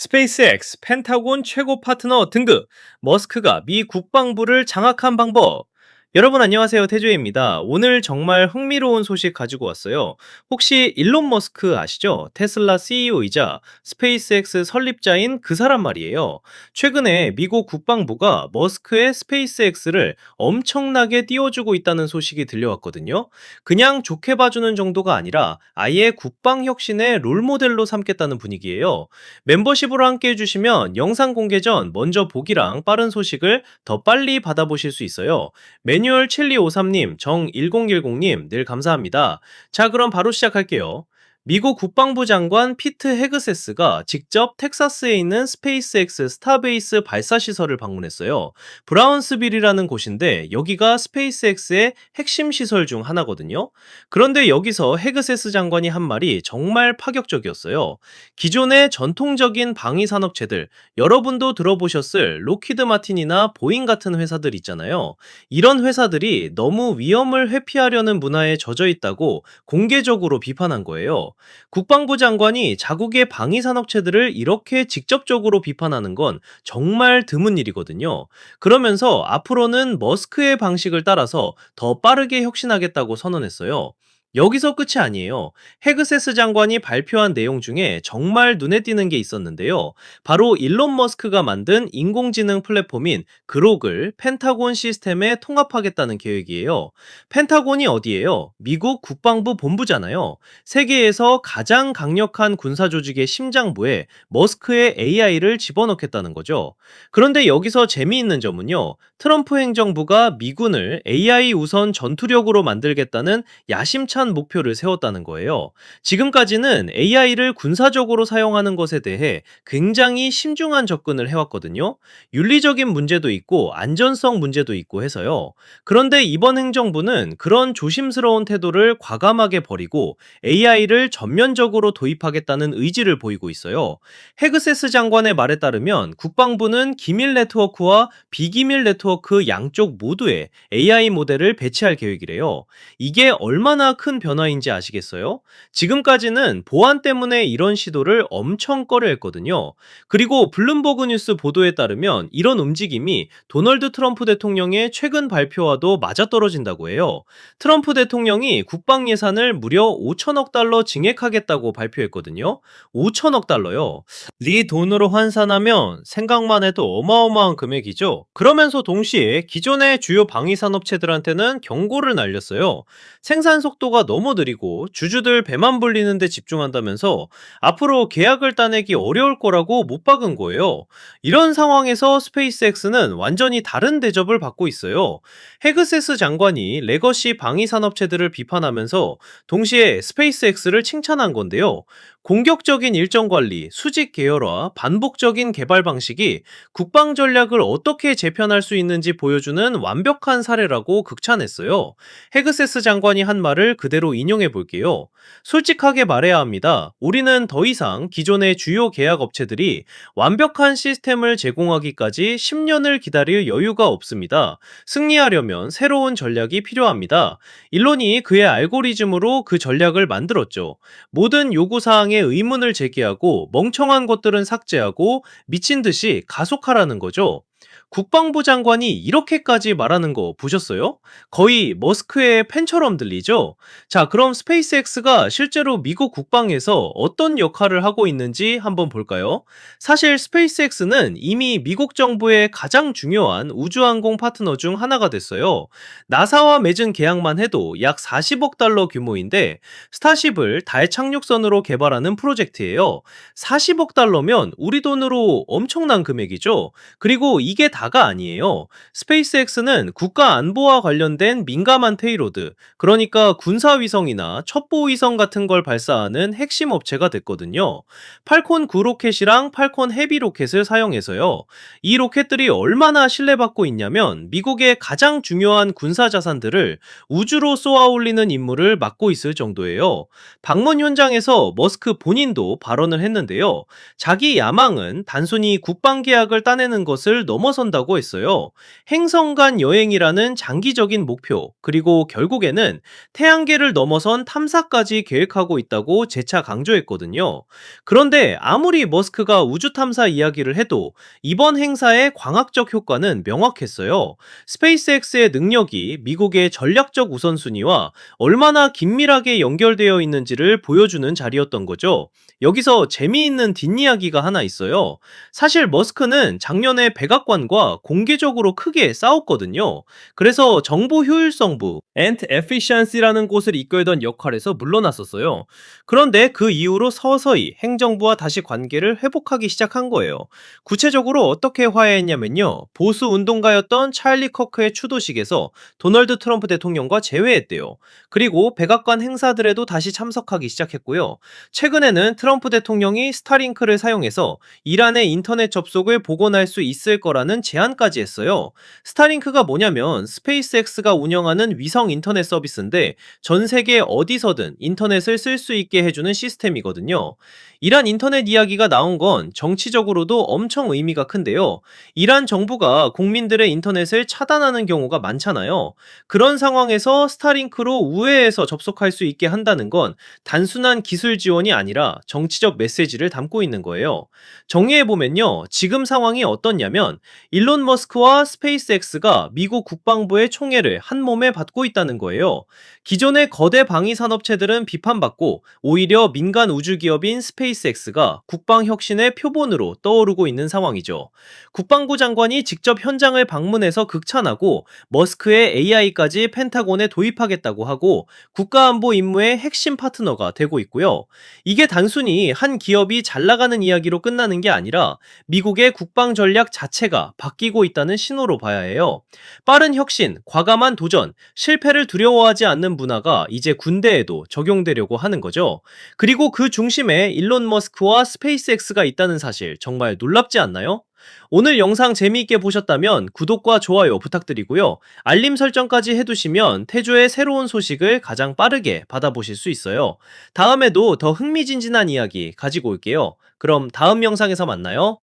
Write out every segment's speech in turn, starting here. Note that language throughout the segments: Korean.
스페이스X 펜타곤 최고 파트너 등극, 머스크가 미 국방부를 장악한 방법. 여러분 안녕하세요, 태조입니다. 오늘 정말 흥미로운 소식 가지고 왔어요. 혹시 일론 머스크 아시죠? 테슬라 CEO이자 스페이스X 설립자인 그 사람 말이에요. 최근에 미국 국방부가 머스크의 스페이스X를 엄청나게 띄워주고 있다는 소식이 들려왔거든요. 그냥 좋게 봐주는 정도가 아니라 아예 국방 혁신의 롤모델로 삼겠다는 분위기예요. 멤버십으로 함께 해주시면 영상 공개 전 먼저 보기랑 빠른 소식을 더 빨리 받아보실 수 있어요. 매뉴얼 7253님, 정1010님, 늘 감사합니다. 자, 그럼 바로 시작할게요. 미국 국방부 장관 피트 헤그세스가 직접 텍사스에 있는 스페이스X 스타베이스 발사 시설을 방문했어요. 브라운스빌이라는 곳인데 여기가 스페이스X의 핵심 시설 중 하나거든요. 그런데 여기서 헤그세스 장관이 한 말이 정말 파격적이었어요. 기존의 전통적인 방위 산업체들, 여러분도 들어보셨을 로키드 마틴이나 보잉 같은 회사들 있잖아요. 이런 회사들이 너무 위험을 회피하려는 문화에 젖어 있다고 공개적으로 비판한 거예요. 국방부 장관이 자국의 방위 산업체들을 이렇게 직접적으로 비판하는 건 정말 드문 일이거든요. 그러면서 앞으로는 머스크의 방식을 따라서 더 빠르게 혁신하겠다고 선언했어요. 여기서 끝이 아니에요. 헤그세스 장관이 발표한 내용 중에 정말 눈에 띄는 게 있었는데요. 바로 일론 머스크가 만든 인공지능 플랫폼인 그록을 펜타곤 시스템에 통합하겠다는 계획이에요. 펜타곤이 어디예요? 미국 국방부 본부잖아요. 세계에서 가장 강력한 군사 조직의 심장부에 머스크의 AI를 집어넣겠다는 거죠. 그런데 여기서 재미있는 점은요. 트럼프 행정부가 미군을 AI 우선 전투력으로 만들겠다는 야심찬 목표를 세웠다는 거예요. 지금까지는 AI를 군사적으로 사용하는 것에 대해 굉장히 신중한 접근을 해왔거든요. 윤리적인 문제도 있고 안전성 문제도 있고 해서요. 그런데 이번 행정부는 그런 조심스러운 태도를 과감하게 버리고 AI를 전면적으로 도입하겠다는 의지를 보이고 있어요. 헤그세스 장관의 말에 따르면 국방부는 기밀 네트워크와 비기밀 네트워크 양쪽 모두에 AI 모델을 배치할 계획이래요. 이게 얼마나 큰 변화인지 아시겠어요? 지금까지는 보안 때문에 이런 시도를 엄청 꺼려했거든요. 그리고 블룸버그 뉴스 보도에 따르면 이런 움직임이 도널드 트럼프 대통령의 최근 발표와도 맞아떨어진다고 해요. 트럼프 대통령이 국방 예산을 무려 5천억 달러 증액하겠다고 발표했거든요. 5천억 달러요. 네 돈으로 환산하면 생각만 해도 어마어마한 금액이죠. 그러면서 동시에 기존의 주요 방위 산업체들한테는 경고를 날렸어요. 생산 속도가 너무 느리고 주주들 배만 불리는 데 집중한다면서 앞으로 계약을 따내기 어려울 거라고 못 박은 거예요. 이런 상황에서 스페이스X는 완전히 다른 대접을 받고 있어요. 헤그세스 장관이 레거시 방위 산업체들을 비판하면서 동시에 스페이스X를 칭찬한 건데요. 공격적인 일정 관리, 수직 계열화, 반복적인 개발 방식이 국방 전략을 어떻게 재편할 수 있는지 보여주는 완벽한 사례라고 극찬했어요. 헤그세스 장관이 한 말을 그대로 인용해 볼게요. 솔직하게 말해야 합니다. 우리는 더 이상 기존의 주요 계약 업체들이 완벽한 시스템을 제공하기까지 10년을 기다릴 여유가 없습니다. 승리하려면 새로운 전략이 필요합니다. 일론이 그의 알고리즘으로 그 전략을 만들었죠. 모든 요구사항에 의문을 제기하고 멍청한 것들은 삭제하고 미친 듯이 가속하라는 거죠. 국방부 장관이 이렇게까지 말하는 거 보셨어요? 거의 머스크의 팬처럼 들리죠? 자, 그럼 스페이스X가 실제로 미국 국방에서 어떤 역할을 하고 있는지 한번 볼까요? 사실 스페이스X는 이미 미국 정부의 가장 중요한 우주항공 파트너 중 하나가 됐어요. 나사와 맺은 계약만 해도 약 40억 달러 규모인데 스타쉽을 달 착륙선으로 개발하는 프로젝트예요. 40억 달러면 우리 돈으로 엄청난 금액이죠. 그리고 이게 다가 아니에요. 스페이스X는 국가 안보와 관련된 민감한 페이로드, 그러니까 군사위성이나 첩보위성 같은 걸 발사하는 핵심 업체가 됐거든요. 팔콘 9 로켓이랑 팔콘 헤비 로켓을 사용해서요. 이 로켓들이 얼마나 신뢰받고 있냐면 미국의 가장 중요한 군사 자산들을 우주로 쏘아 올리는 임무를 맡고 있을 정도예요. 방문 현장에서 머스크 본인도 발언을 했는데요. 자기 야망은 단순히 국방 계약을 따내는 것을 넘어섰는데 해본다고 했어요. 행성 간 여행이라는 장기적인 목표, 그리고 결국에는 태양계를 넘어선 탐사까지 계획하고 있다고 재차 강조했거든요. 그런데 아무리 머스크가 우주 탐사 이야기를 해도 이번 행사의 광학적 효과는 명확했어요. 스페이스X의 능력이 미국의 전략적 우선순위와 얼마나 긴밀하게 연결되어 있는지를 보여주는 자리였던 거죠. 여기서 재미있는 뒷이야기가 하나 있어요. 사실 머스크는 작년에 백악관과 공개적으로 크게 싸웠거든요. 그래서 정보 효율성부, Ant Efficiency라는 곳을 이끌던 역할에서 물러났었어요. 그런데 그 이후로 서서히 행정부와 다시 관계를 회복하기 시작한 거예요. 구체적으로 어떻게 화해했냐면요. 보수 운동가였던 찰리 커크의 추도식에서 도널드 트럼프 대통령과 재회했대요. 그리고 백악관 행사들에도 다시 참석하기 시작했고요. 최근에는 트럼프 대통령이 스타링크를 사용해서 이란의 인터넷 접속을 복원할 수 있을 거라는 제안까지 했어요. 스타링크가 뭐냐면 스페이스X가 운영하는 위성 인터넷 서비스인데 전 세계 어디서든 인터넷을 쓸 수 있게 해주는 시스템이거든요. 이란 인터넷 이야기가 나온 건 정치적으로도 엄청 의미가 큰데요. 이란 정부가 국민들의 인터넷을 차단하는 경우가 많잖아요. 그런 상황에서 스타링크로 우회해서 접속할 수 있게 한다는 건 단순한 기술 지원이 아니라 정치적 메시지를 담고 있는 거예요. 정리해보면요. 지금 상황이 어떻냐면 일론 머스크와 스페이스X가 미국 국방부의 총애를 한 몸에 받고 있다는 거예요. 기존의 거대 방위 산업체들은 비판받고 오히려 민간 우주 기업인 스페이스X가 국방 혁신의 표본으로 떠오르고 있는 상황이죠. 국방부 장관이 직접 현장을 방문해서 극찬하고 머스크의 AI까지 펜타곤에 도입하겠다고 하고 국가안보 임무의 핵심 파트너가 되고 있고요. 이게 단순히 한 기업이 잘 나가는 이야기로 끝나는 게 아니라 미국의 국방 전략 자체가 바뀌고 있다는 신호로 봐야 해요. 빠른 혁신, 과감한 도전, 실패를 두려워하지 않는 문화가 이제 군대에도 적용되려고 하는 거죠. 그리고 그 중심에 일론 머스크와 스페이스X가 있다는 사실 정말 놀랍지 않나요? 오늘 영상 재미있게 보셨다면 구독과 좋아요 부탁드리고요. 알림 설정까지 해두시면 태조의 새로운 소식을 가장 빠르게 받아보실 수 있어요. 다음에도 더 흥미진진한 이야기 가지고 올게요. 그럼 다음 영상에서 만나요.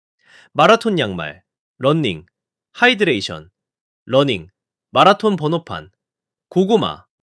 마라톤 양말, 러닝, 하이드레이션, 러닝, 마라톤 번호판, 고구마,